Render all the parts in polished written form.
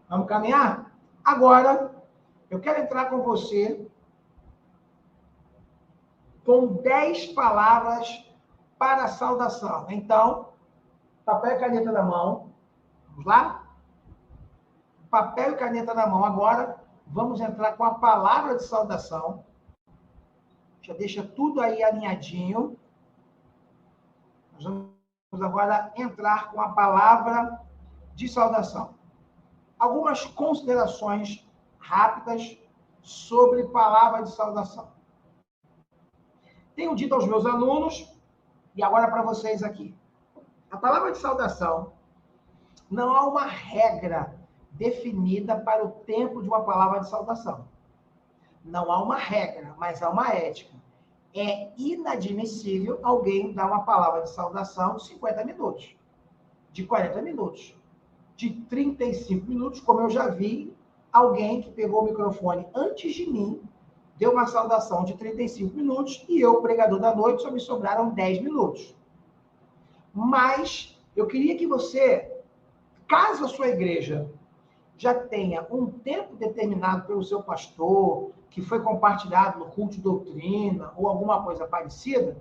Vamos caminhar? Agora, eu quero entrar com você com 10 palavras para a saudação. Então, papel e caneta na mão. Vamos lá? Papel e caneta na mão. Agora, vamos entrar com a palavra de saudação. Já deixa tudo aí alinhadinho. Nós vamos agora entrar com a palavra de saudação. Algumas considerações rápidas sobre palavra de saudação. Tenho dito aos meus alunos, e agora para vocês aqui. A palavra de saudação, não há uma regra definida para o tempo de uma palavra de saudação. Não há uma regra, mas há uma ética. É inadmissível alguém dar uma palavra de saudação de 50 minutos, de 40 minutos, de 35 minutos, como eu já vi alguém que pegou o microfone antes de mim, deu uma saudação de 35 minutos e eu, pregador da noite, só me sobraram 10 minutos. Mas eu queria que você, caso a sua igreja já tenha um tempo determinado pelo seu pastor, que foi compartilhado no culto de doutrina ou alguma coisa parecida,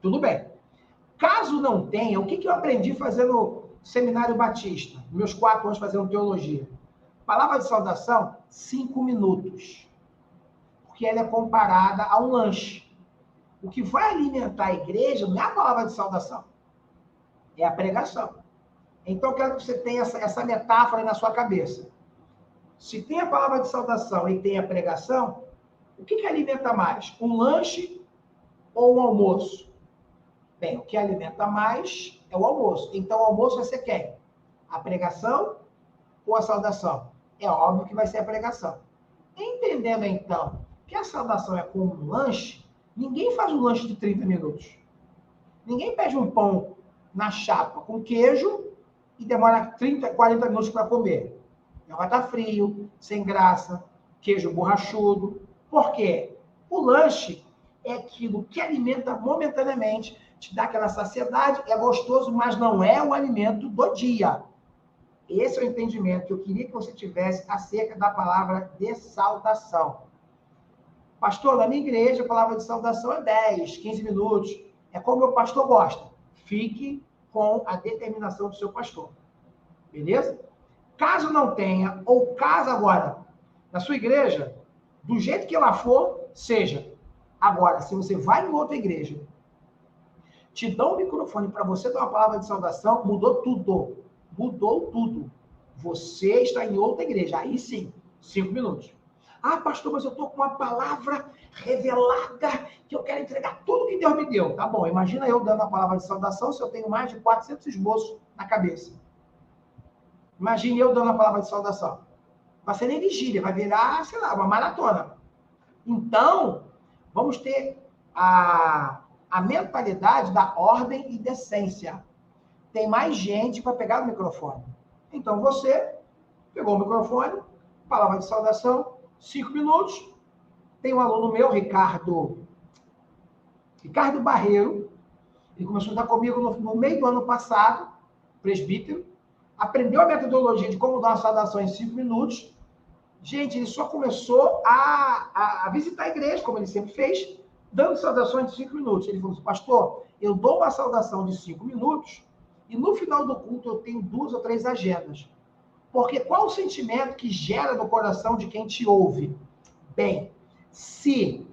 tudo bem. Caso não tenha, o que eu aprendi fazendo seminário batista, meus 4 anos fazendo teologia? Palavra de saudação, 5 minutos. Porque ela é comparada a um lanche. O que vai alimentar a igreja não é a palavra de saudação, é a pregação. Então, eu quero que você tenha essa metáfora aí na sua cabeça. Se tem a palavra de saudação e tem a pregação, o que alimenta mais? Um lanche ou um almoço? Bem, o que alimenta mais é o almoço. Então, o almoço vai ser quem? A pregação ou a saudação? É óbvio que vai ser a pregação. Entendendo, então, que a saudação é como um lanche, ninguém faz um lanche de 30 minutos. Ninguém pede um pão na chapa com queijo e demora 30, 40 minutos para comer. Já vai estar frio, sem graça, queijo borrachudo. Por quê? O lanche é aquilo que alimenta momentaneamente, te dá aquela saciedade, é gostoso, mas não é o alimento do dia. Esse é o entendimento que eu queria que você tivesse acerca da palavra de saudação. Pastor, na minha igreja, a palavra de saudação é 10, 15 minutos. É como o meu pastor gosta. Fique com a determinação do seu pastor. Beleza? Caso não tenha, ou caso agora, na sua igreja, do jeito que ela for, seja. Agora, se você vai em outra igreja, te dão um microfone para você dar uma palavra de saudação, mudou tudo. Mudou tudo. Você está em outra igreja. Aí sim, 5 minutos. Ah, pastor, mas eu estou com uma palavra revelada que eu quero entregar tudo que Deus me deu. Tá bom, imagina eu dando a palavra de saudação se eu tenho mais de 400 esboços na cabeça. Imagine eu dando a palavra de saudação. Vai ser nem vigília, vai virar, sei lá, uma maratona. Então, vamos ter a mentalidade da ordem e decência. Tem mais gente para pegar o microfone. Então, você pegou o microfone, palavra de saudação, 5 minutos. Tem um aluno meu, Ricardo Barreiro. Ele começou a estudar comigo no meio do ano passado, presbítero. Aprendeu a metodologia de como dar uma saudação em 5 minutos. Gente, ele só começou a visitar a igreja, como ele sempre fez, dando saudações de 5 minutos. Ele falou assim, pastor, eu dou uma saudação de 5 minutos e no final do culto eu tenho 2 ou 3 agendas. Porque qual o sentimento que gera no coração de quem te ouve? Bem, se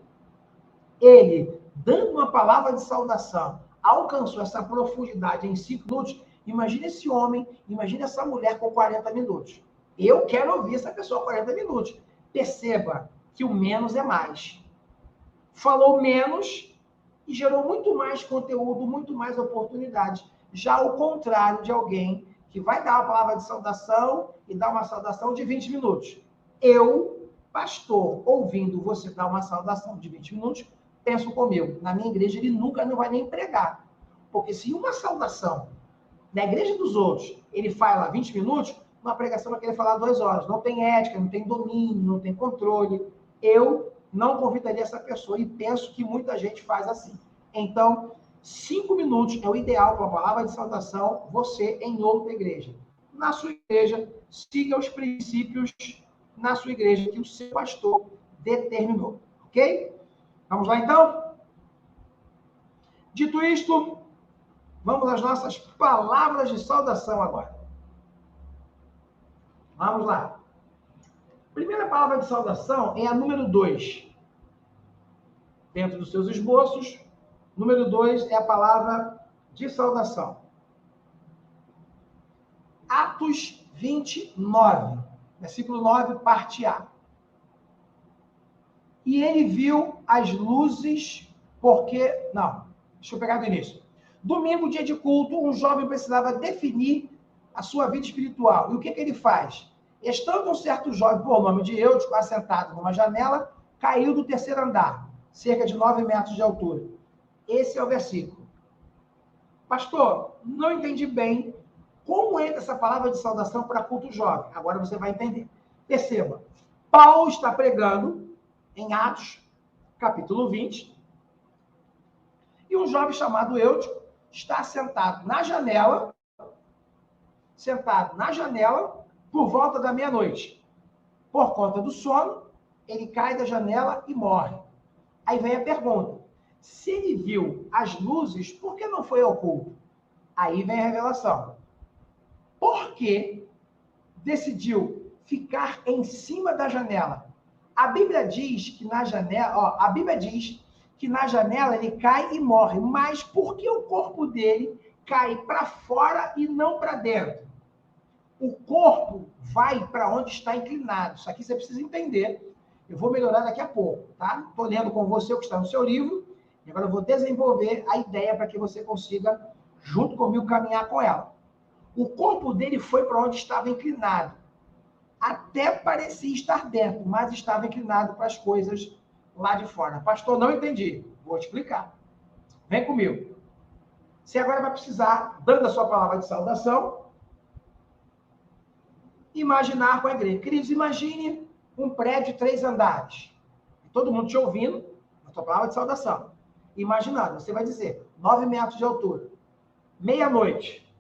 ele, dando uma palavra de saudação, alcançou essa profundidade em 5 minutos, imagine esse homem, imagine essa mulher com 40 minutos. Eu quero ouvir essa pessoa 40 minutos. Perceba que o menos é mais. Falou menos e gerou muito mais conteúdo, muito mais oportunidades. Já ao contrário de alguém que vai dar uma palavra de saudação e dar uma saudação de 20 minutos. Eu, pastor, ouvindo você dar uma saudação de 20 minutos, penso comigo, na minha igreja ele nunca não vai nem pregar. Porque se uma saudação na igreja dos outros, ele fala 20 minutos, uma pregação vai querer falar 2 horas. Não tem ética, não tem domínio, não tem controle. Eu não convidaria essa pessoa e penso que muita gente faz assim. Então, 5 minutos é o ideal para a palavra de saudação, você em outra igreja. na sua igreja, siga os princípios na sua igreja que o seu pastor determinou. Ok? Vamos lá, então? Dito isto, vamos às nossas palavras de saudação agora. Vamos lá. Primeira palavra de saudação é a número 2. Dentro dos seus esboços, número 2 é a palavra de saudação. Atos 29, versículo 9, parte A. E ele viu as luzes, porque... Não, deixa eu pegar do início. Domingo, dia de culto, um jovem precisava definir a sua vida espiritual. E o que ele faz? Estando um certo jovem, por nome de Eutico, assentado numa janela, caiu do terceiro andar, cerca de 9 metros de altura. Esse é o versículo. Pastor, não entendi bem como entra essa palavra de saudação para culto jovem. Agora você vai entender. Perceba, Paulo está pregando em Atos, capítulo 20, e um jovem chamado Eutico está sentado na janela, por volta da meia-noite. Por conta do sono, ele cai da janela e morre. Aí vem a pergunta, se ele viu as luzes, por que não foi ao culto? Aí vem a revelação. Por que decidiu ficar em cima da janela? A Bíblia diz que na janela, ele cai e morre, mas por que o corpo dele cai para fora e não para dentro? O corpo vai para onde está inclinado. Isso aqui você precisa entender. Eu vou melhorar daqui a pouco, tá? Estou lendo com você o que está no seu livro, e agora eu vou desenvolver a ideia para que você consiga, junto comigo, caminhar com ela. O corpo dele foi para onde estava inclinado. Até parecia estar dentro, mas estava inclinado para as coisas lá de fora. Pastor, não entendi. Vou te explicar. Vem comigo. Você agora vai precisar, dando a sua palavra de saudação, imaginar com a igreja. Queridos, imagine um prédio de 3 andares. Todo mundo te ouvindo, a sua palavra de saudação. Imaginando, você vai dizer, 9 metros de altura. Meia-noite,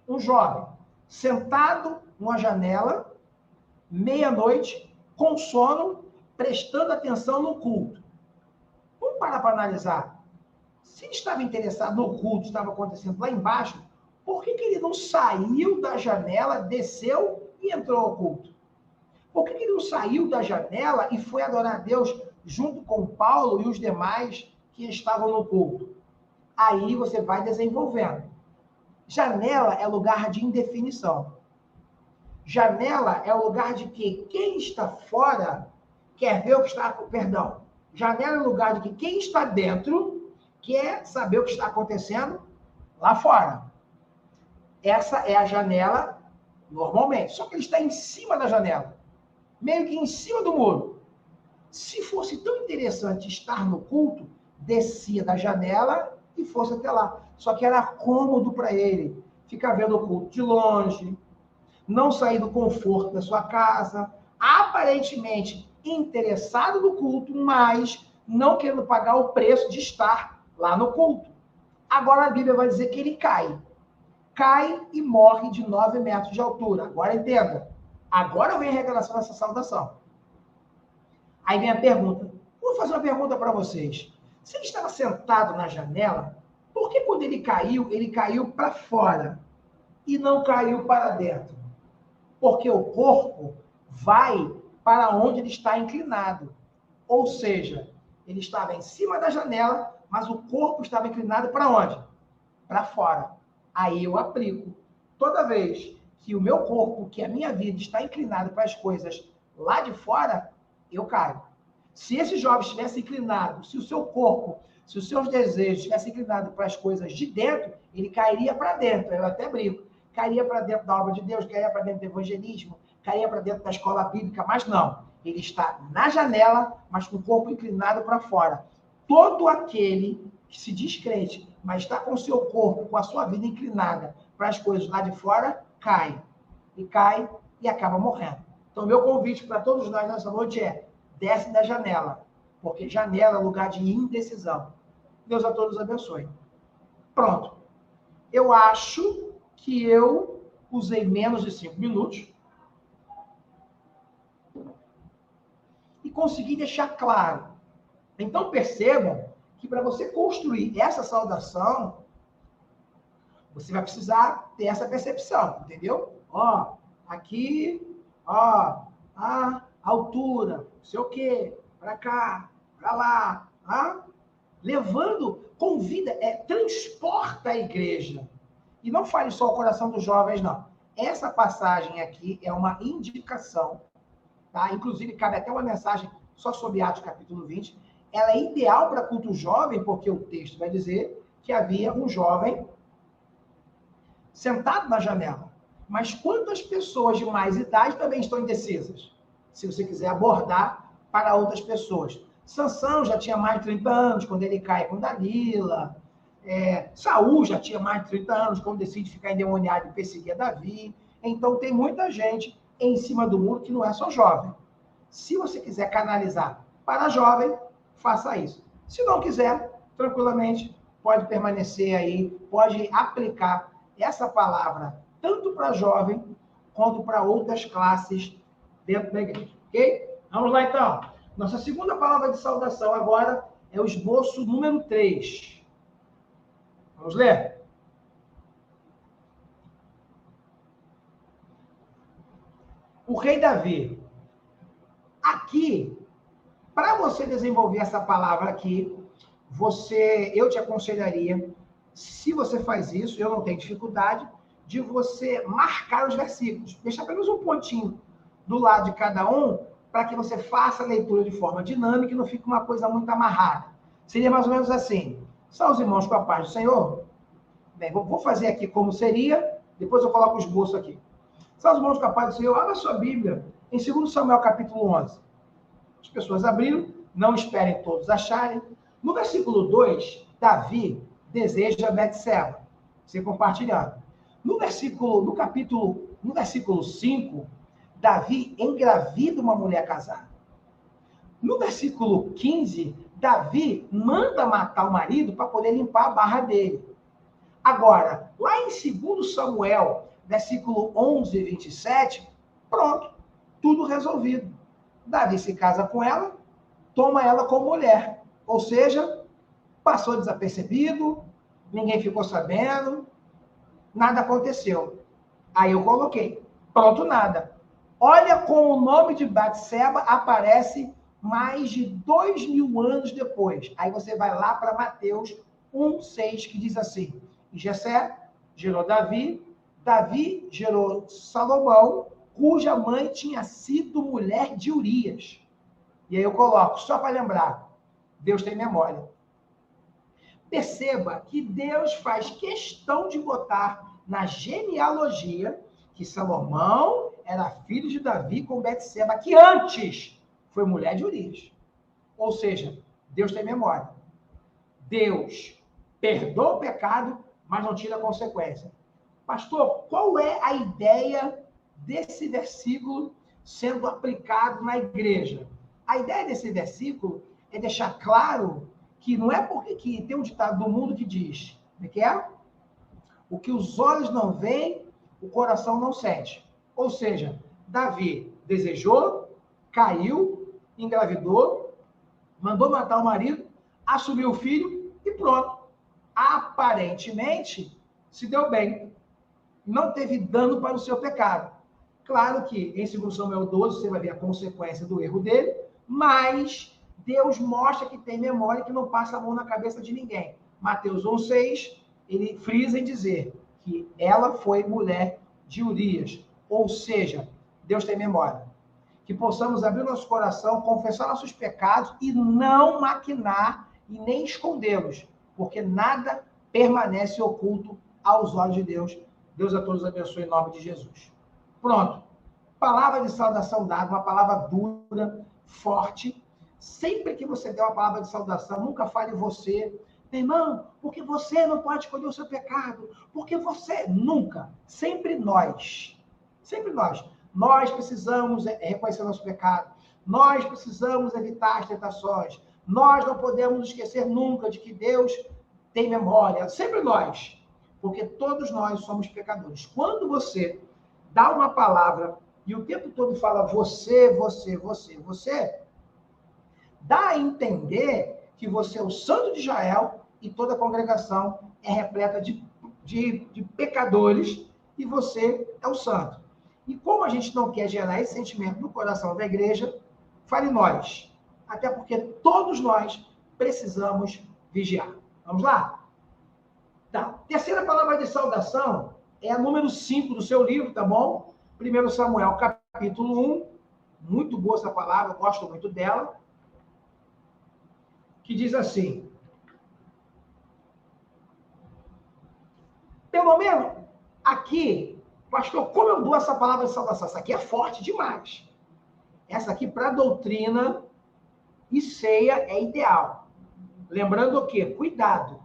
um jovem sentado numa janela, meia-noite, com sono, prestando atenção no culto. Vamos parar para analisar. Se ele estava interessado no culto, estava acontecendo lá embaixo, por que ele não saiu da janela, desceu e entrou ao culto? Por que ele não saiu da janela e foi adorar a Deus junto com Paulo e os demais que estavam no culto? Aí você vai desenvolvendo. Janela é lugar de indefinição. Janela é o lugar de que quem está fora quer ver o que está... Perdão. Janela é o lugar de que quem está dentro quer saber o que está acontecendo lá fora. Essa é a janela normalmente. Só que ele está em cima da janela. Meio que em cima do muro. Se fosse tão interessante estar no culto, descia da janela e fosse até lá. Só que era cômodo para ele ficar vendo o culto de longe, não sair do conforto da sua casa, aparentemente interessado no culto, mas não querendo pagar o preço de estar lá no culto. Agora a Bíblia vai dizer que ele cai. Cai e morre de 9 metros de altura. Agora entenda. Agora vem a revelação dessa saudação. Aí vem a pergunta. Vou fazer uma pergunta para vocês. Se ele estava sentado na janela, por que quando ele caiu para fora e não caiu para dentro? Porque o corpo vai para onde ele está inclinado. Ou seja, ele estava em cima da janela, mas o corpo estava inclinado para onde? Para fora. Aí eu aplico. Toda vez que o meu corpo, que a minha vida está inclinado para as coisas lá de fora, eu caio. Se esse jovem estivesse inclinado, se o seu corpo, se os seus desejos estivessem inclinados para as coisas de dentro, ele cairia para dentro. Eu até brinco. Cairia para dentro da obra de Deus, cairia para dentro do evangelismo, cairia para dentro da escola bíblica, mas não. Ele está na janela, mas com o corpo inclinado para fora. Todo aquele que se diz crente, mas está com o seu corpo, com a sua vida inclinada para as coisas lá de fora, cai. E cai e acaba morrendo. Então, meu convite para todos nós nessa noite é: desce da janela, porque janela é lugar de indecisão. Deus a todos abençoe. Pronto. Eu acho que eu usei menos de 5 minutos e consegui deixar claro. Então, percebam que para você construir essa saudação, você vai precisar ter essa percepção, entendeu? Ó, aqui, ó, a altura, não sei o quê, para cá, para lá, tá? Levando, convida, transporta a igreja. E não fale só o coração dos jovens, não. Essa passagem aqui é uma indicação, tá? Inclusive, cabe até uma mensagem só sobre Atos capítulo 20. Ela é ideal para culto jovem, porque o texto vai dizer que havia um jovem sentado na janela. Mas quantas pessoas de mais idade também estão indecisas? Se você quiser abordar para outras pessoas. Sansão já tinha mais de 30 anos quando ele cai com Dalila. Saul já tinha mais de 30 anos quando decide ficar endemoniado e perseguir Davi. Então tem muita gente em cima do muro que não é só jovem. Se você quiser canalizar para jovem, faça isso. Se não quiser, tranquilamente, pode permanecer aí, pode aplicar essa palavra tanto para jovem quanto para outras classes dentro da igreja, ok? Vamos lá, então. Nossa segunda palavra de saudação agora é o esboço número 3. Vamos ler? O rei Davi. Aqui, para você desenvolver essa palavra aqui, eu te aconselharia, se você faz isso, eu não tenho dificuldade, de você marcar os versículos. Deixar pelo menos um pontinho do lado de cada um, para que você faça a leitura de forma dinâmica e não fique uma coisa muito amarrada. Seria mais ou menos assim. São os irmãos com a paz do Senhor? Bem, vou fazer aqui como seria, depois eu coloco o esboço aqui. São os irmãos com a paz do Senhor? Abra sua Bíblia em 2 Samuel capítulo 11. As pessoas abriram, não esperem todos acharem. No versículo 2, Davi deseja Betseba. Você compartilhando. No versículo 5, Davi engravida uma mulher casada. No versículo 15, Davi manda matar o marido para poder limpar a barra dele. Agora, lá em 2 Samuel, versículo 11 e 27, pronto, tudo resolvido. Davi se casa com ela, toma ela como mulher. Ou seja, passou desapercebido, ninguém ficou sabendo, nada aconteceu. Aí eu coloquei, pronto, nada. Olha como o nome de Batseba aparece mais de 2.000 anos depois. Aí você vai lá para Mateus 1:6, que diz assim: e Jessé gerou Davi, Davi gerou Salomão, cuja mãe tinha sido mulher de Urias. E aí eu coloco, só para lembrar, Deus tem memória. Perceba que Deus faz questão de botar na genealogia que Salomão era filho de Davi com Betseba, que antes foi mulher de Urias. Ou seja, Deus tem memória. Deus perdoa o pecado, mas não tira a consequência. Pastor, qual é a ideia desse versículo sendo aplicado na igreja? A ideia desse versículo é deixar claro que não é porque que tem um ditado do mundo que diz, que é? O que os olhos não veem, o coração não sente. Ou seja, Davi desejou, caiu, engravidou, mandou matar o marido, assumiu o filho e pronto. Aparentemente, se deu bem. Não teve dano para o seu pecado. Claro que em 2 Samuel 12 você vai ver a consequência do erro dele, mas Deus mostra que tem memória e que não passa a mão na cabeça de ninguém. Mateus 1:6, ele frisa em dizer que ela foi mulher de Urias. Ou seja, Deus tem memória. Que possamos abrir nosso coração, confessar nossos pecados e não maquinar e nem escondê-los, porque nada permanece oculto aos olhos de Deus. Deus a todos abençoe em nome de Jesus. Pronto. Palavra de saudação dada, uma palavra dura, forte. Sempre que você der uma palavra de saudação, nunca fale você. Meu irmão, porque você não pode escolher o seu pecado. Porque você, nunca. Sempre nós. Sempre nós. Nós precisamos reconhecer nosso pecado. Nós precisamos evitar as tentações. Nós não podemos esquecer nunca de que Deus tem memória. Sempre nós. porque todos nós somos pecadores. Quando você dá uma palavra e o tempo todo fala você, dá a entender que você é o santo de Israel e toda a congregação é repleta de pecadores e você é o santo. E como a gente não quer gerar esse sentimento no coração da igreja, fale nós. Até porque todos nós precisamos vigiar. Vamos lá? Tá. Terceira palavra de saudação é a número 5 do seu livro, tá bom? 1 Samuel, capítulo 1. Muito boa essa palavra, eu gosto muito dela. Que diz assim: pelo menos aqui, pastor, como eu dou essa palavra de saudação? Essa aqui é forte demais. Essa aqui, para doutrina e ceia, é ideal. Lembrando o quê? Cuidado.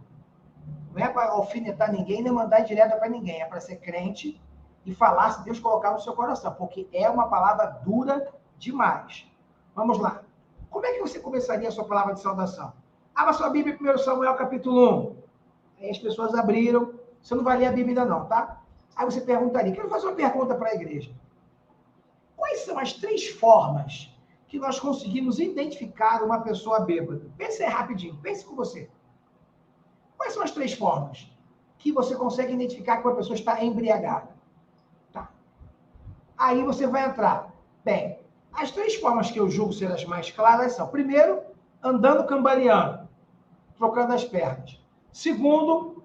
Não é para alfinetar ninguém, nem mandar direta para ninguém. É para ser crente e falar se Deus colocar no seu coração, porque é uma palavra dura demais. Vamos lá. Como é que você começaria a sua palavra de saudação? Abra sua Bíblia, 1 Samuel, capítulo 1. Aí as pessoas abriram. Você não vai ler a Bíblia ainda não, tá? Aí você perguntaria, quero fazer uma pergunta para a igreja. Quais são as 3 formas que nós conseguimos identificar uma pessoa bêbada? Pense aí rapidinho, pense com você. Quais são as 3 formas que você consegue identificar que uma pessoa está embriagada? Tá. Aí você vai entrar. Bem, as 3 formas que eu julgo ser as mais claras são: primeiro, andando cambaleando, trocando as pernas. Segundo,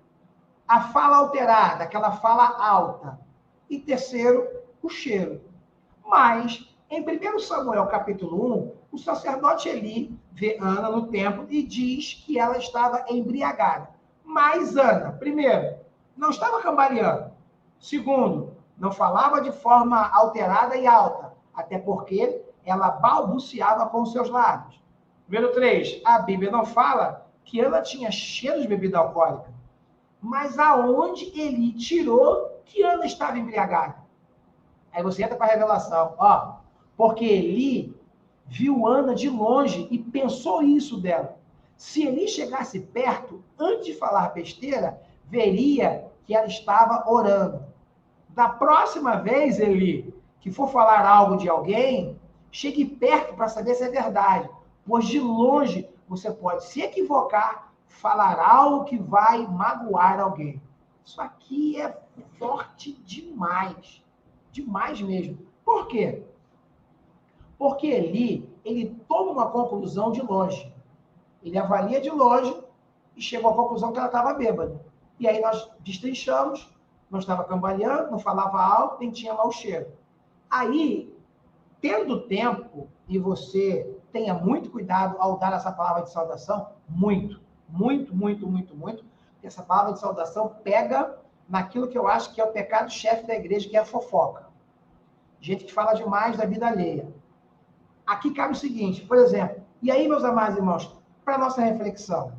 a fala alterada, aquela fala alta. E terceiro, o cheiro. Mas, em 1 Samuel, capítulo 1, o sacerdote Eli vê Ana no templo e diz que ela estava embriagada. Mas Ana, primeiro, não estava cambaleando. Segundo, não falava de forma alterada e alta, até porque ela balbuciava com seus lábios. Número 3, a Bíblia não fala que Ana tinha cheiro de bebida alcoólica. Mas aonde Eli tirou que Ana estava embriagada? Aí você entra para a revelação. Ó, porque Eli viu Ana de longe e pensou isso dela. Se Eli chegasse perto, antes de falar besteira, veria que ela estava orando. Da próxima vez, Eli, que for falar algo de alguém, chegue perto para saber se é verdade. Pois de longe você pode se equivocar, falar algo que vai magoar alguém. Isso aqui é forte demais. Demais mesmo. Por quê? Porque ele toma uma conclusão de longe. Ele avalia de longe e chegou à conclusão que ela estava bêbada. E aí nós destrinchamos, não estava cambaleando, não falava alto, nem tinha mau cheiro. Aí, tendo tempo, e você tenha muito cuidado ao dar essa palavra de saudação, muito, porque essa palavra de saudação pega naquilo que eu acho que é o pecado-chefe da igreja, que é a fofoca. Gente que fala demais da vida alheia. Aqui cabe o seguinte, por exemplo, e aí, meus amados irmãos, para nossa reflexão,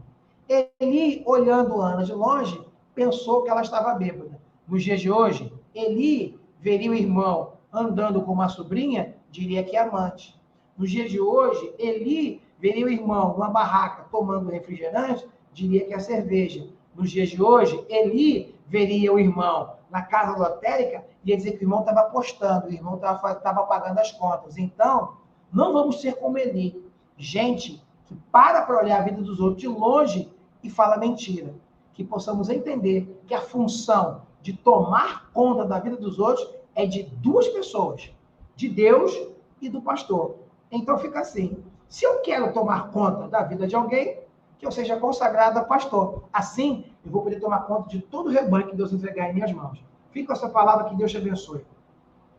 Eli, olhando Ana de longe, pensou que ela estava bêbada. Nos dias de hoje, Eli veria o irmão andando com uma sobrinha, diria que é amante. Nos dias de hoje, Eli veria o irmão numa barraca tomando refrigerante, diria que é cerveja. Nos dias de hoje, Eli veria o irmão na casa lotérica e ia dizer que o irmão estava apostando, o irmão estava pagando as contas. Então, não vamos ser como Eli. Gente que para olhar a vida dos outros de longe e fala mentira. Que possamos entender que a função de tomar conta da vida dos outros é de 2 pessoas, de Deus e do pastor. Então fica assim, se eu quero tomar conta da vida de alguém, que eu seja consagrado a pastor. Assim, eu vou poder tomar conta de todo o rebanho que Deus entregar em minhas mãos. Fica com essa palavra, que Deus te abençoe.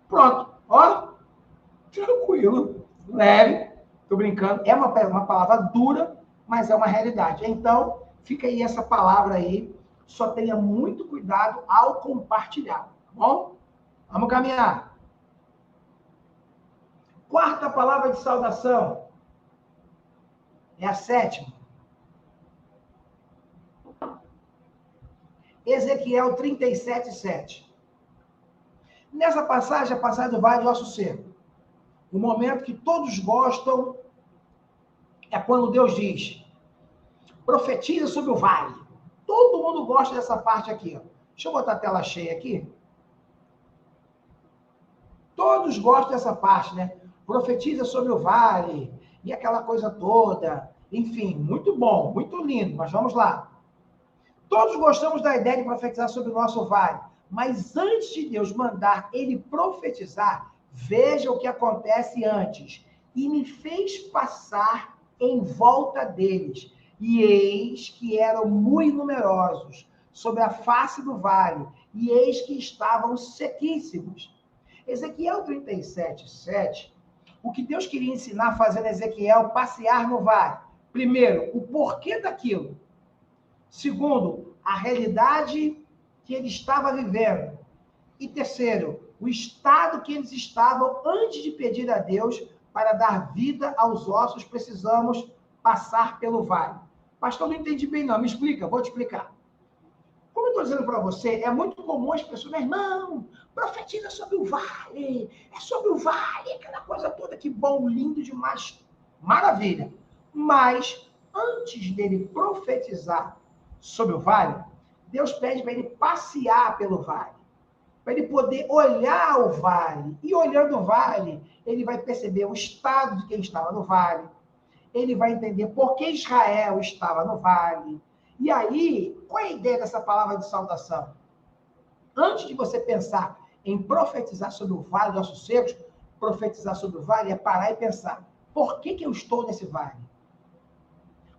Pronto, ó, tranquilo, leve, tô brincando, é uma palavra dura, mas é uma realidade. Então, fica aí essa palavra aí, só tenha muito cuidado ao compartilhar, tá bom? Vamos caminhar. 4ª palavra de saudação é a 7ª. Ezequiel 37:7. Nessa passagem, a passagem do Vale de Ossos Secos. O momento que todos gostam é quando Deus diz: profetiza sobre o vale. Todo mundo gosta dessa parte aqui. Ó. Deixa eu botar a tela cheia aqui. Todos gostam dessa parte, né? Profetiza sobre o vale e aquela coisa toda. Enfim, muito bom, muito lindo, mas vamos lá. Todos gostamos da ideia de profetizar sobre o nosso vale, mas antes de Deus mandar ele profetizar, veja o que acontece antes. E me fez passar em volta deles, e eis que eram muito numerosos sobre a face do vale, e eis que estavam sequíssimos. Ezequiel 37:7, o que Deus queria ensinar fazendo Ezequiel passear no vale. Primeiro, o porquê daquilo. Segundo, a realidade que ele estava vivendo. E terceiro, o estado que eles estavam antes de pedir a Deus para dar vida aos ossos, precisamos passar pelo vale. Pastor, não entendi bem não, me explica, vou te explicar. Como eu estou dizendo para você, é muito comum as pessoas, meu irmão, profetiza sobre o vale, é sobre o vale, aquela coisa toda, que bom, lindo demais, maravilha. Mas, antes dele profetizar sobre o vale, Deus pede para ele passear pelo vale, para ele poder olhar o vale. E olhando o vale, ele vai perceber o estado de quem estava no vale, ele vai entender por que Israel estava no vale. E aí, qual é a ideia dessa palavra de saudação? Antes de você pensar em profetizar sobre o vale dos ossos secos, profetizar sobre o vale é parar e pensar, por que eu estou nesse vale?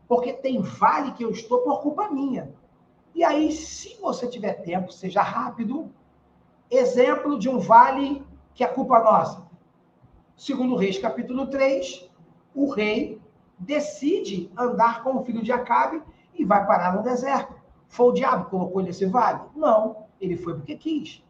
Porque tem vale que eu estou por culpa minha. E aí, se você tiver tempo, seja rápido, exemplo de um vale que é culpa nossa. Segundo Reis, capítulo 3, o rei decide andar com o filho de Acabe e vai parar no deserto. Foi o diabo que colocou ele nesse vale? Não, ele foi porque quis.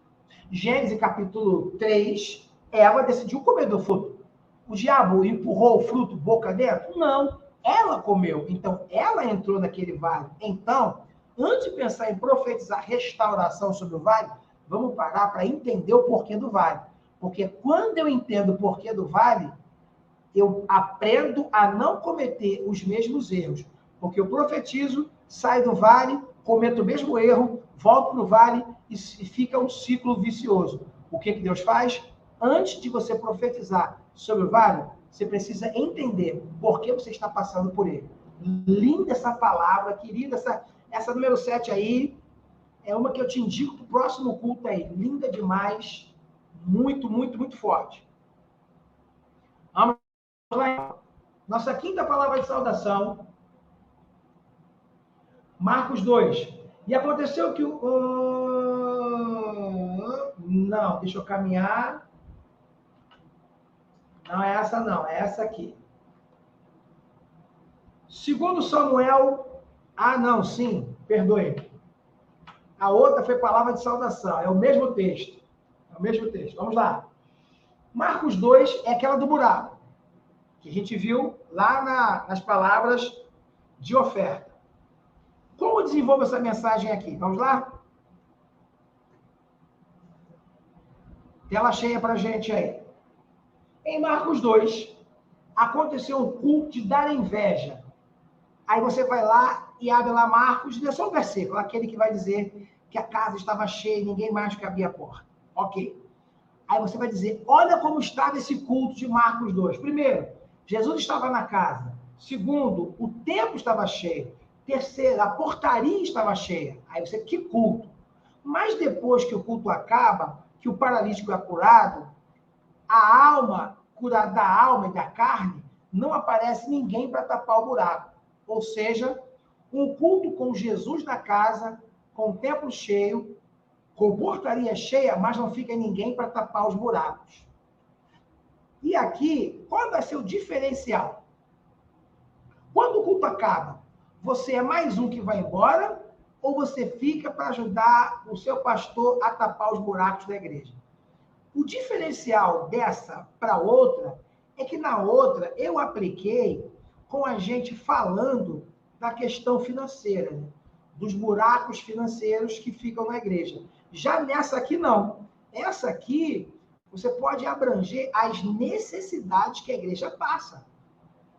Gênesis capítulo 3, Eva decidiu comer do fruto. O diabo empurrou o fruto boca dentro? Não, ela comeu. Então, ela entrou naquele vale. Então, antes de pensar em profetizar restauração sobre o vale, vamos parar para entender o porquê do vale. Porque quando eu entendo o porquê do vale, eu aprendo a não cometer os mesmos erros. Porque eu profetizo, saio do vale, cometo o mesmo erro, volto para o vale e fica um ciclo vicioso. O que Deus faz? Antes de você profetizar sobre o vale, você precisa entender por que você está passando por ele. Linda essa palavra, querida, essa número 7 aí, é uma que eu te indico para o próximo culto aí. Linda demais, muito, muito, muito forte. Vamos lá. Nossa quinta palavra de saudação, Marcos 2. E aconteceu que não, deixa eu caminhar. Não é essa não, é essa aqui. Segundo Samuel... não, sim, perdoe. A outra foi palavra de saudação, é o mesmo texto. É o mesmo texto, vamos lá. Marcos 2 é aquela do buraco, que a gente viu lá nas palavras de oferta. Como desenvolvo essa mensagem aqui? Vamos lá? Tela cheia para a gente aí. Em Marcos 2, aconteceu um culto de dar inveja. Aí você vai lá e abre lá Marcos, lê só o versículo, aquele que vai dizer que a casa estava cheia e ninguém mais cabia a porta. Ok. Aí você vai dizer, olha como estava esse culto de Marcos 2. Primeiro, Jesus estava na casa. Segundo, o templo estava cheio. Terceiro, a portaria estava cheia. Aí você, que culto? Mas depois que o culto acaba, que o paralítico é curado, a alma, curada da alma e da carne, não aparece ninguém para tapar o buraco. Ou seja, um culto com Jesus na casa, com o templo cheio, com portaria cheia, mas não fica ninguém para tapar os buracos. E aqui, qual vai ser o diferencial? Quando o culto acaba, você é mais um que vai embora ou você fica para ajudar o seu pastor a tapar os buracos da igreja? O diferencial dessa para outra é que na outra eu apliquei com a gente falando da questão financeira, né? Dos buracos financeiros que ficam na igreja. Já nessa aqui, não. Essa aqui, você pode abranger as necessidades que a igreja passa.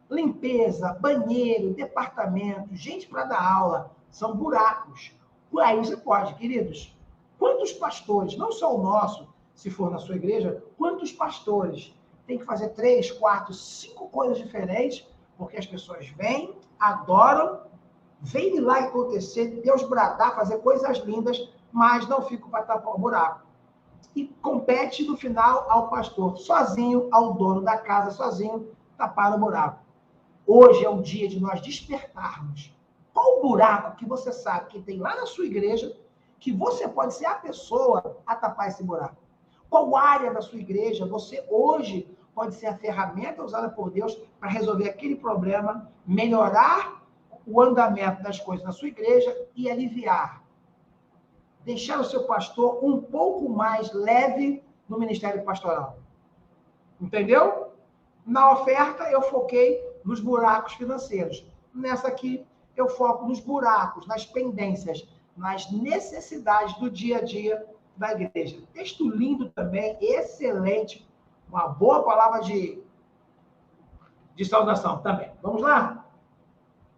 Limpeza, banheiro, departamento, gente para dar aula, são buracos. Aí você pode, queridos, Quantos pastores, não só o nosso, se for na sua igreja, quantos pastores têm que fazer 3, 4, 5 coisas diferentes, porque as pessoas vêm, adoram, veem lá acontecer, Deus bradar, fazer coisas lindas, mas não ficam para tapar o buraco. E compete no final ao pastor, sozinho, ao dono da casa, sozinho, tapar o buraco. Hoje é o dia de nós despertarmos. Qual o buraco que você sabe que tem lá na sua igreja, que você pode ser a pessoa a tapar esse buraco? Qual área da sua igreja você hoje pode ser a ferramenta usada por Deus para resolver aquele problema, melhorar o andamento das coisas na sua igreja e aliviar, deixar o seu pastor um pouco mais leve no ministério pastoral? Entendeu? Na oferta, eu foquei nos buracos financeiros. Nessa aqui, eu foco nos buracos, nas pendências, nas necessidades do dia a dia da igreja. Texto lindo também, excelente. Uma boa palavra de saudação também. Vamos lá?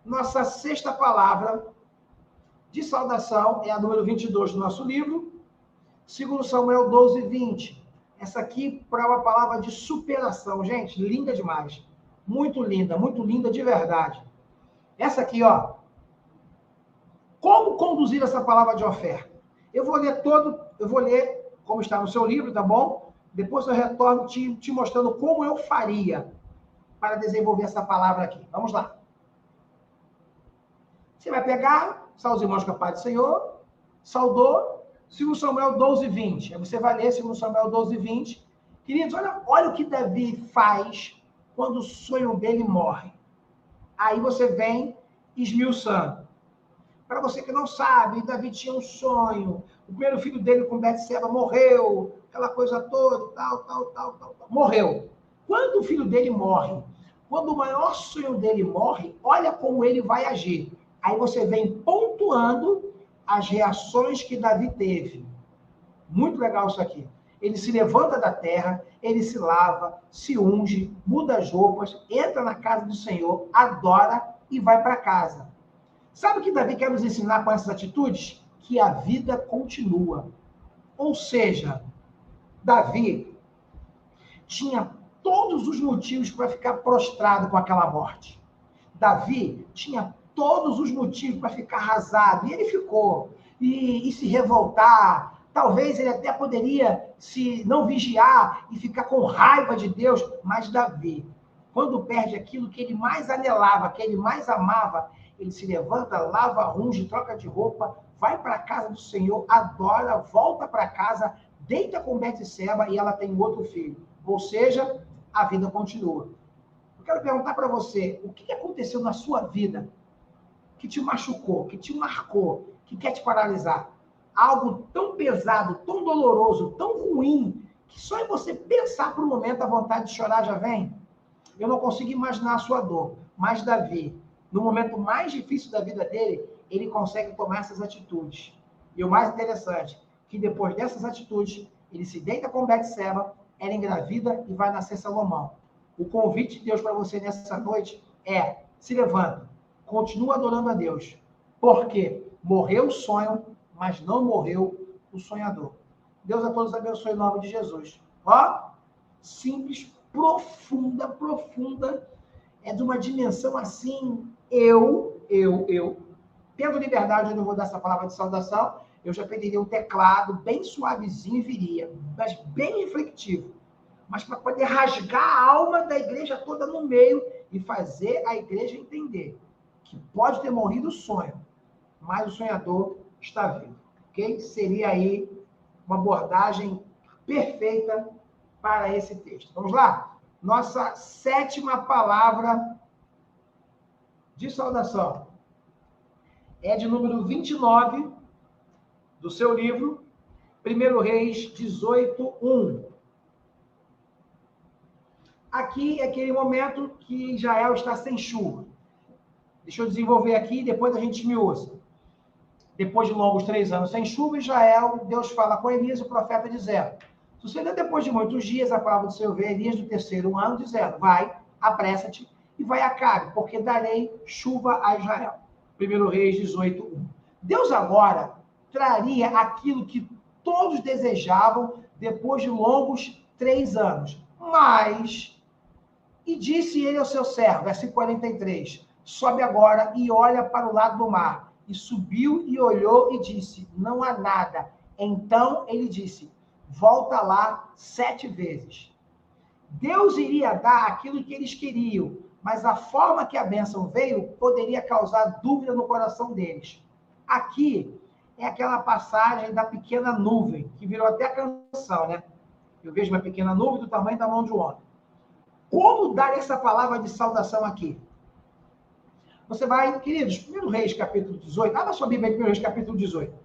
Nossa sexta palavra de saudação é a número 22 do nosso livro, 2 Samuel 12, 20. Essa aqui é uma palavra de superação, gente, linda demais. Muito linda de verdade. Essa aqui, ó. Como conduzir essa palavra de oferta? Eu vou ler como está no seu livro, tá bom? Depois eu retorno te mostrando como eu faria para desenvolver essa palavra aqui. Vamos lá. Você vai pegar, salve os irmãos com a paz do Senhor, saudou, 2 Samuel 12, 20. Aí você vai ler 2 Samuel 12, 20. Queridos, olha o que Davi faz quando o sonho dele morre. Aí você vem esmiuçando. Para você que não sabe, Davi tinha um sonho. O primeiro filho dele com Betseba morreu, aquela coisa toda, tal. Morreu. Quando o filho dele morre, quando o maior sonho dele morre, olha como ele vai agir. Aí você vem pontuando as reações que Davi teve. Muito legal isso aqui. Ele se levanta da terra, ele se lava, se unge, muda as roupas, entra na casa do Senhor, adora e vai para casa. Sabe o que Davi quer nos ensinar com essas atitudes? Que a vida continua. Ou seja, Davi tinha todos os motivos para ficar prostrado com aquela morte. Davi tinha todos os motivos para ficar arrasado. E ele ficou. E se revoltar. Talvez ele até poderia se não vigiar e ficar com raiva de Deus. Mas Davi, quando perde aquilo que ele mais anelava, que ele mais amava, ele se levanta, lava, unge, troca de roupa, vai para a casa do Senhor, adora, volta para casa, deita com Betseba e ela tem outro filho. Ou seja, a vida continua. Eu quero perguntar para você, o que aconteceu na sua vida que te machucou, que te marcou, que quer te paralisar? Algo tão pesado, tão doloroso, tão ruim, que só em você pensar por um momento a vontade de chorar já vem? Eu não consigo imaginar a sua dor, mas Davi, no momento mais difícil da vida dele, ele consegue tomar essas atitudes. E o mais interessante, que depois dessas atitudes, ele se deita com Betseba, ela engravida e vai nascer Salomão. O convite de Deus para você nessa noite é: se levanta, continua adorando a Deus, porque morreu o sonho, mas não morreu o sonhador. Deus a todos abençoe em nome de Jesus. Ó, simples, profunda, é de uma dimensão assim, tendo liberdade, eu não vou dar essa palavra de saudação, eu já pediria um teclado bem suavezinho e viria, mas bem refletivo. Mas para poder rasgar a alma da igreja toda no meio e fazer a igreja entender que pode ter morrido o sonho, mas o sonhador está vivo. Ok? Seria aí uma abordagem perfeita para esse texto. Vamos lá? Nossa sétima palavra de saudação é de número 29 do seu livro, 1 Reis 18, 1. Aqui é aquele momento que Israel está sem chuva. Deixa eu desenvolver aqui, depois a gente me usa. Depois de longos 3 anos sem chuva, Israel, Deus fala com Elias, o profeta, dizendo: sucedeu depois de muitos dias a palavra do Senhor veio a Elias do 3º ano, dizendo: vai, apressa-te e vai a Acabe, porque darei chuva a Israel. 1 Reis 18, 1. Deus agora traria aquilo que todos desejavam depois de longos 3 anos. Mas, e disse ele ao seu servo, versículo 43, sobe agora e olha para o lado do mar. E subiu e olhou e disse, não há nada. Então ele disse, volta lá 7 vezes. Deus iria dar aquilo que eles queriam, mas a forma que a bênção veio poderia causar dúvida no coração deles. Aqui é aquela passagem da pequena nuvem, que virou até canção, né? Eu vejo uma pequena nuvem do tamanho da mão de um homem. Como dar essa palavra de saudação aqui? Você vai, queridos, 1 Reis, capítulo 18, abra sua Bíblia em 1 Reis, capítulo 18. O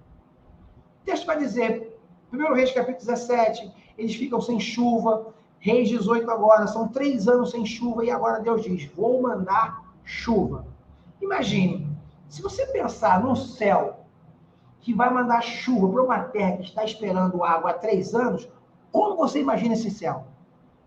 texto vai dizer, 1 Reis, capítulo 17, eles ficam sem chuva, Reis 18 agora, são 3 anos sem chuva, e agora Deus diz, vou mandar chuva. Imagine, se você pensar no céu, que vai mandar chuva para uma terra que está esperando água há 3 anos, como você imagina esse céu?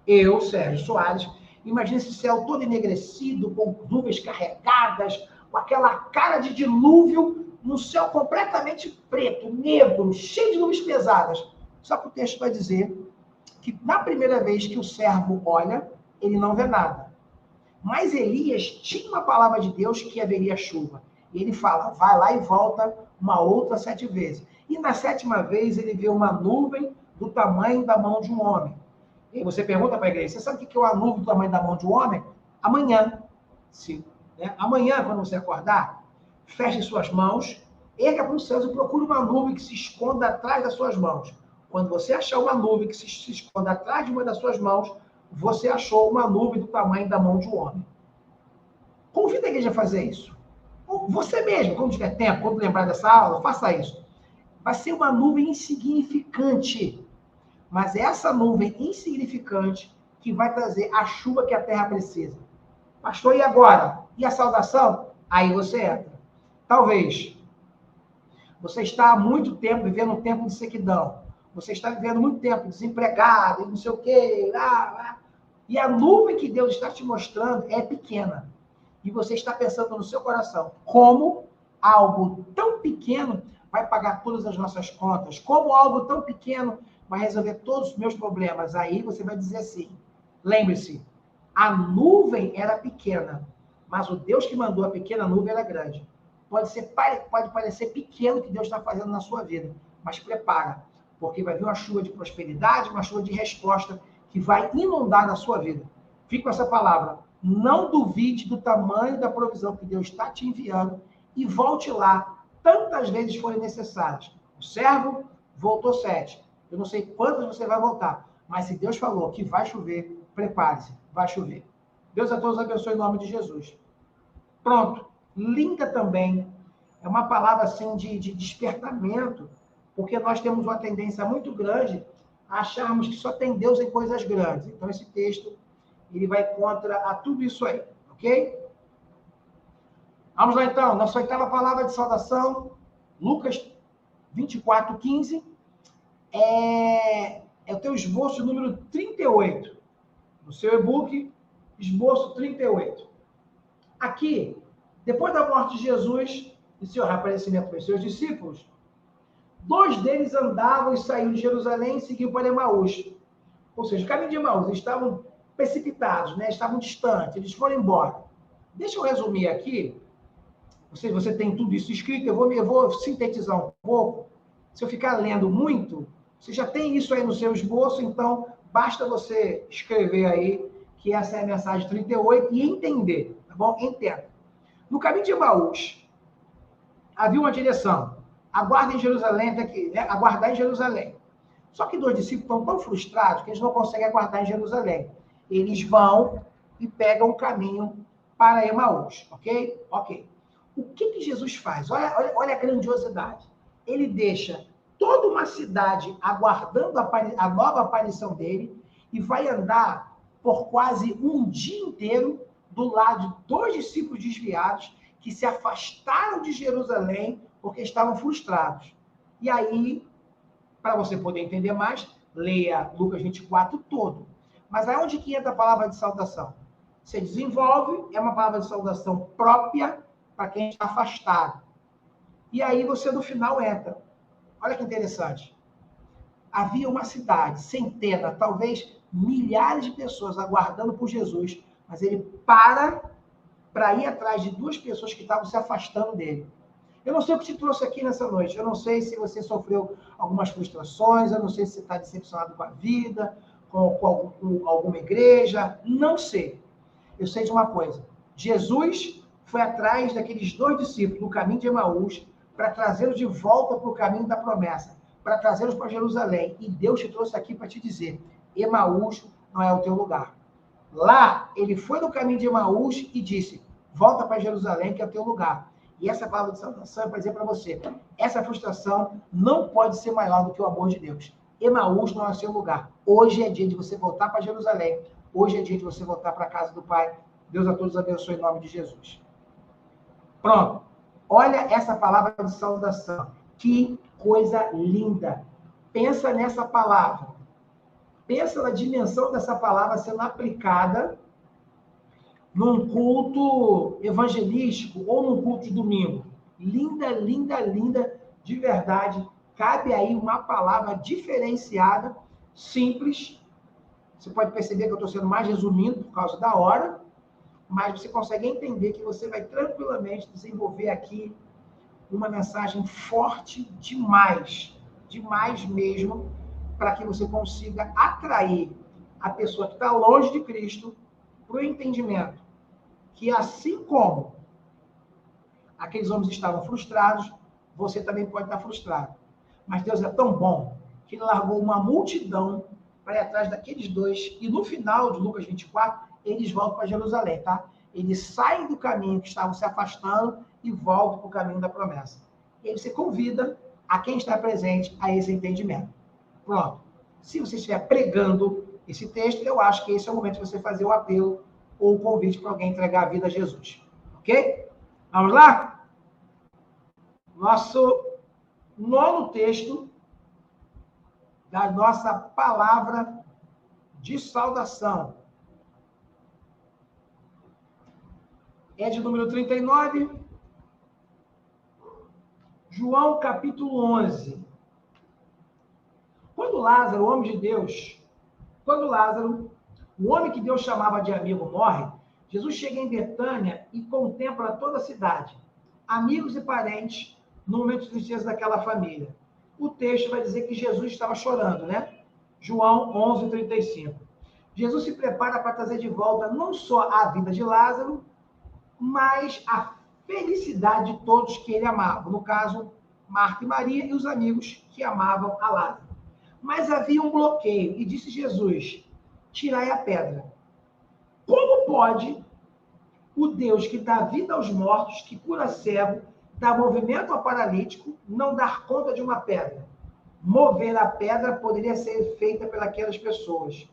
Eu, Sérgio Soares, imagino esse céu todo enegrecido, com nuvens carregadas, com aquela cara de dilúvio, no céu completamente preto, negro, cheio de nuvens pesadas. Só que o texto vai dizer que na primeira vez que o servo olha, ele não vê nada. Mas Elias tinha uma palavra de Deus que haveria chuva. E ele fala, vai lá e volta uma outra 7 vezes. E na 7ª vez ele vê uma nuvem do tamanho da mão de um homem. E você pergunta para a igreja, você sabe o que é uma nuvem do tamanho da mão de um homem? Amanhã, sim, né? Amanhã, quando você acordar, feche suas mãos, erga para os céus e procure uma nuvem que se esconda atrás das suas mãos. Quando você achar uma nuvem que se esconda atrás de uma das suas mãos, você achou uma nuvem do tamanho da mão de um homem. Convida a igreja a fazer isso. Você mesmo, quando tiver tempo, quando lembrar dessa aula, faça isso. Vai ser uma nuvem insignificante. Mas é essa nuvem insignificante que vai trazer a chuva que a terra precisa. Pastor, e agora? E a saudação? Aí você entra. Talvez você está há muito tempo vivendo um tempo de sequidão. Você está vivendo muito tempo desempregado, e não sei o quê. E a nuvem que Deus está te mostrando é pequena. E você está pensando no seu coração, como algo tão pequeno vai pagar todas as nossas contas? Como algo tão pequeno vai resolver todos os meus problemas? Aí você vai dizer assim, lembre-se, a nuvem era pequena, mas o Deus que mandou a pequena nuvem era grande. Pode parecer pequeno o que Deus está fazendo na sua vida, mas prepara, porque vai vir uma chuva de prosperidade, uma chuva de resposta que vai inundar na sua vida. Fique com essa palavra. Não duvide do tamanho da provisão que Deus está te enviando e volte lá tantas vezes forem necessárias. O servo voltou 7. Eu não sei quantas você vai voltar, mas se Deus falou que vai chover, prepare-se, vai chover. Deus a todos abençoe em nome de Jesus. Pronto. Linda também. É uma palavra assim de despertamento, porque nós temos uma tendência muito grande a acharmos que só tem Deus em coisas grandes. Então esse texto ele vai contra a tudo isso aí, ok? Vamos lá então, nossa 8ª palavra de saudação, Lucas 24:15, é o teu esboço número 38, no seu e-book, esboço 38. Aqui, depois da morte de Jesus e seu reaparecimento para os seus discípulos, 2 deles andavam e saíam de Jerusalém e seguiam para Emaús. Ou seja, o caminho de Emaús, eles estavam precipitados, né? Estavam distantes, eles foram embora. Deixa eu resumir aqui. Você tem tudo isso escrito, eu vou sintetizar um pouco. Se eu ficar lendo muito, você já tem isso aí no seu esboço, então basta você escrever aí que essa é a mensagem 38 e entender, tá bom? Entenda. No caminho de Emaús, havia uma direção. Aguarda em Jerusalém, até que, né? Aguardar em Jerusalém. Só que 2 discípulos estão tão frustrados que eles não conseguem aguardar em Jerusalém. Eles vão e pegam o caminho para Emaús, ok? Ok. O que Jesus faz? Olha a grandiosidade. Ele deixa toda uma cidade aguardando a nova aparição dele e vai andar por quase um dia inteiro do lado de 2 discípulos desviados que se afastaram de Jerusalém porque estavam frustrados. E aí, para você poder entender mais, leia Lucas 24 todo. Mas aonde que entra a palavra de saudação? Você desenvolve, é uma palavra de saudação própria para quem está afastado. E aí você, no final, entra. Olha que interessante. havia uma cidade, centenas, talvez milhares de pessoas aguardando por Jesus, mas ele para ir atrás de duas pessoas que estavam se afastando dele. Eu não sei o que te trouxe aqui nessa noite. Eu não sei se você sofreu algumas frustrações. Eu não sei se você está decepcionado com a vida, com alguma igreja. Não sei. Eu sei de uma coisa. Jesus foi atrás daqueles dois discípulos no caminho de Emaús para trazê-los de volta para o caminho da promessa, para trazê-los para Jerusalém. E Deus te trouxe aqui para te dizer, Emaús não é o teu lugar. Lá, ele foi no caminho de Emaús e disse, volta para Jerusalém, que é o teu lugar. E essa palavra de salvação é para dizer para você, essa frustração não pode ser maior do que o amor de Deus. Emaús não é o seu lugar. Hoje é dia de você voltar para Jerusalém. Hoje é dia de você voltar para a casa do Pai. Deus a todos abençoe em nome de Jesus. Pronto. Olha essa palavra de saudação. Que coisa linda. Pensa nessa palavra. Pensa na dimensão dessa palavra sendo aplicada num culto evangelístico ou num culto de domingo. Linda, linda, linda, de verdade. Cabe aí uma palavra diferenciada, simples. Você pode perceber que eu estou sendo mais resumindo por causa da hora, mas você consegue entender que você vai tranquilamente desenvolver aqui uma mensagem forte demais, demais mesmo, para que você consiga atrair a pessoa que está longe de Cristo para o entendimento que, assim como aqueles homens estavam frustrados, você também pode estar frustrado. Mas Deus é tão bom que ele largou uma multidão para ir atrás daqueles dois, e no final de Lucas 24, eles voltam para Jerusalém, tá? Eles saem do caminho que estavam se afastando e voltam para o caminho da promessa. E aí você convida a quem está presente a esse entendimento. Pronto. Se você estiver pregando esse texto, eu acho que esse é o momento de você fazer o apelo ou o convite para alguém entregar a vida a Jesus. Ok? Vamos lá? Nosso nono texto da nossa palavra de saudação é de número 39, João capítulo 11. Quando Lázaro, o homem de Deus, o homem que Deus chamava de amigo, morre, Jesus chega em Betânia e contempla toda a cidade, amigos e parentes, no momento de tristeza daquela família. O texto vai dizer que Jesus estava chorando, né? João 11, 35. Jesus se prepara para trazer de volta não só a vida de Lázaro, mas a felicidade de todos que ele amava. No caso, Marta e Maria e os amigos que amavam a Lázaro. Mas havia um bloqueio, e disse Jesus, tirai a pedra. Como pode o Deus que dá vida aos mortos, que cura cego, dá movimento ao paralítico, não dar conta de uma pedra? Mover a pedra poderia ser feita pelas pessoas.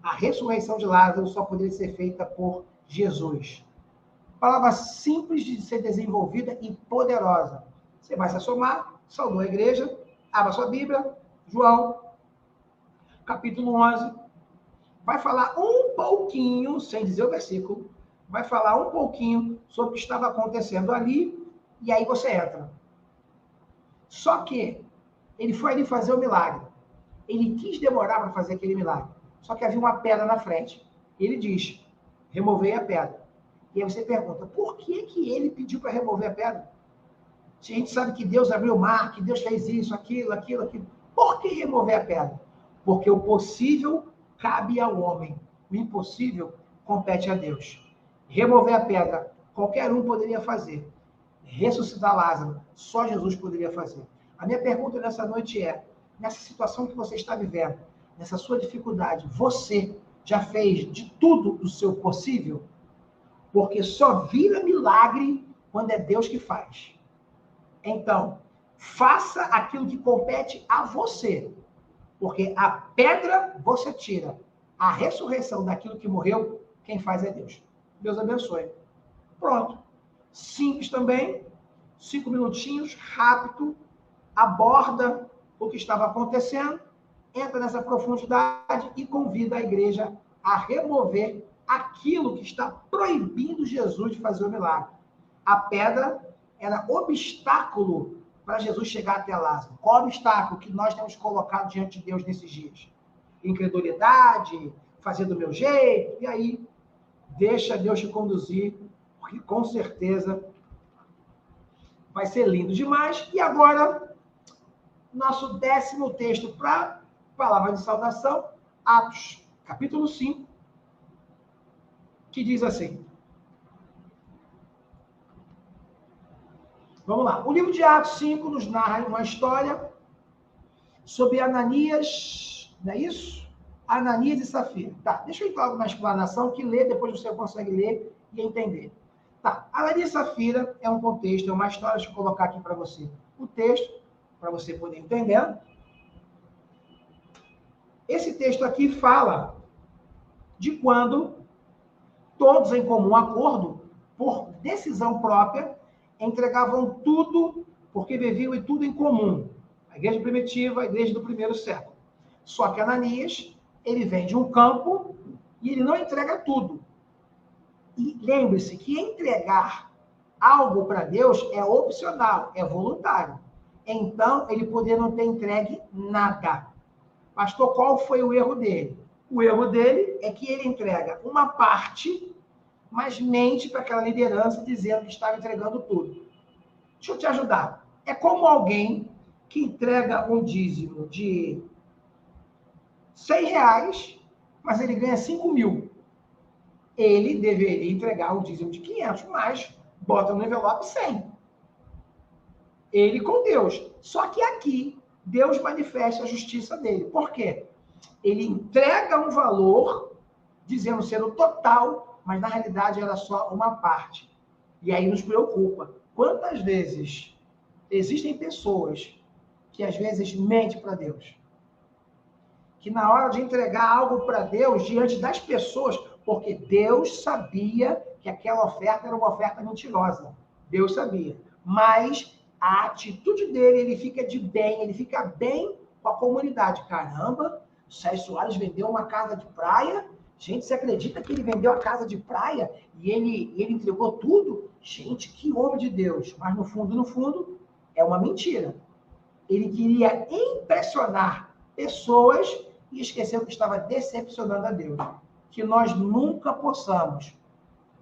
A ressurreição de Lázaro só poderia ser feita por Jesus. Palavra simples de ser desenvolvida e poderosa. Você vai se assomar, saudou a igreja, abra sua Bíblia, João, capítulo 11. Vai falar um pouquinho, sem dizer o versículo, vai falar um pouquinho sobre o que estava acontecendo ali, e aí você entra. Só que ele foi ali fazer o milagre. Ele quis demorar para fazer aquele milagre. Só que havia uma pedra na frente. Ele diz, removei a pedra. E aí você pergunta, por que ele pediu para remover a pedra? Se a gente sabe que Deus abriu o mar, que Deus fez isso, aquilo. Por que remover a pedra? Porque o possível cabe ao homem. O impossível compete a Deus. Remover a pedra, qualquer um poderia fazer. Ressuscitar Lázaro, só Jesus poderia fazer. A minha pergunta nessa noite é, nessa situação que você está vivendo, nessa sua dificuldade, você já fez de tudo do seu possível? Porque só vira milagre quando é Deus que faz. Então, faça aquilo que compete a você. Porque a pedra você tira. A ressurreição daquilo que morreu, quem faz é Deus. Deus abençoe. Pronto. Simples também. 5 minutinhos, rápido. Aborda o que estava acontecendo. Entra nessa profundidade e convida a igreja a remover aquilo que está proibindo Jesus de fazer o milagre. A pedra era obstáculo para Jesus chegar até Lázaro? Qual o obstáculo que nós temos colocado diante de Deus nesses dias? Incredulidade, fazer do meu jeito, e aí deixa Deus te conduzir, porque com certeza vai ser lindo demais. E agora, nosso 10º texto para palavra de saudação, Atos, capítulo 5, que diz assim. Vamos lá. O livro de Atos 5 nos narra uma história sobre Ananias, não é isso? Ananias e Safira. Tá, deixa eu entrar logo na explanação, que ler, depois você consegue ler e entender. Tá, Ananias e Safira é um contexto, é uma história, deixa eu colocar aqui para você o texto, para você poder entender. Esse texto aqui fala de quando todos em comum acordo, por decisão própria, entregavam tudo, porque viviam e tudo em comum. A igreja primitiva, a igreja do primeiro século. Só que Ananias, ele vem de um campo e ele não entrega tudo. E lembre-se que entregar algo para Deus é opcional, é voluntário. Então, ele poderia não ter entregue nada. Pastor, qual foi o erro dele? O erro dele é que ele entrega uma parte, mas mente para aquela liderança dizendo que estava entregando tudo. Deixa eu te ajudar. É como alguém que entrega um dízimo de R$100, mas ele ganha 5.000. Ele deveria entregar um dízimo de 500, mas bota no envelope 100. Ele com Deus. Só que aqui, Deus manifesta a justiça dele. Por quê? Ele entrega um valor, dizendo ser o total, mas na realidade era só uma parte. E aí nos preocupa. Quantas vezes existem pessoas que às vezes mentem para Deus? Que na hora de entregar algo para Deus, diante das pessoas, porque Deus sabia que aquela oferta era uma oferta mentirosa. Deus sabia. Mas a atitude dele, ele fica de bem, ele fica bem com a comunidade. Caramba, o Sérgio Soares vendeu uma casa de praia. Gente, você acredita que ele vendeu a casa de praia e ele entregou tudo? Gente, que homem de Deus. Mas no fundo, é uma mentira. Ele queria impressionar pessoas e esqueceu que estava decepcionando a Deus. Que nós nunca possamos,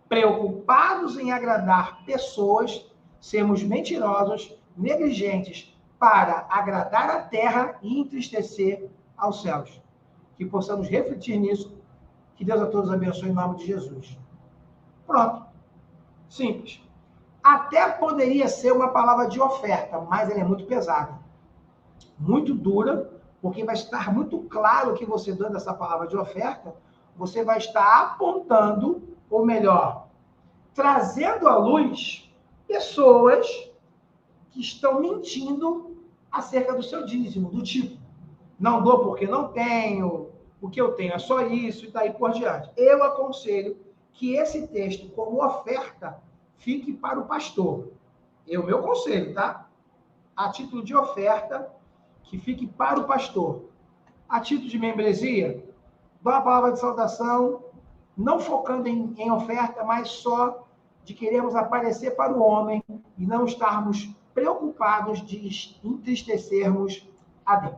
preocupados em agradar pessoas, sermos mentirosos, negligentes, para agradar a terra e entristecer aos céus. Que possamos refletir nisso. Que Deus a todos abençoe em nome de Jesus. Pronto. Simples. Até poderia ser uma palavra de oferta, mas ela é muito pesada. Muito dura, porque vai estar muito claro que você dando essa palavra de oferta, você vai estar apontando, ou melhor, trazendo à luz pessoas que estão mentindo acerca do seu dízimo, do tipo, não dou porque não tenho, o que eu tenho é só isso e daí por diante. Eu aconselho que esse texto, como oferta, fique para o pastor. É o meu conselho, tá? A título de oferta, que fique para o pastor. A título de membresia, dá uma palavra de saudação, não focando em oferta, mas só de queremos aparecer para o homem e não estarmos preocupados de entristecermos a Deus.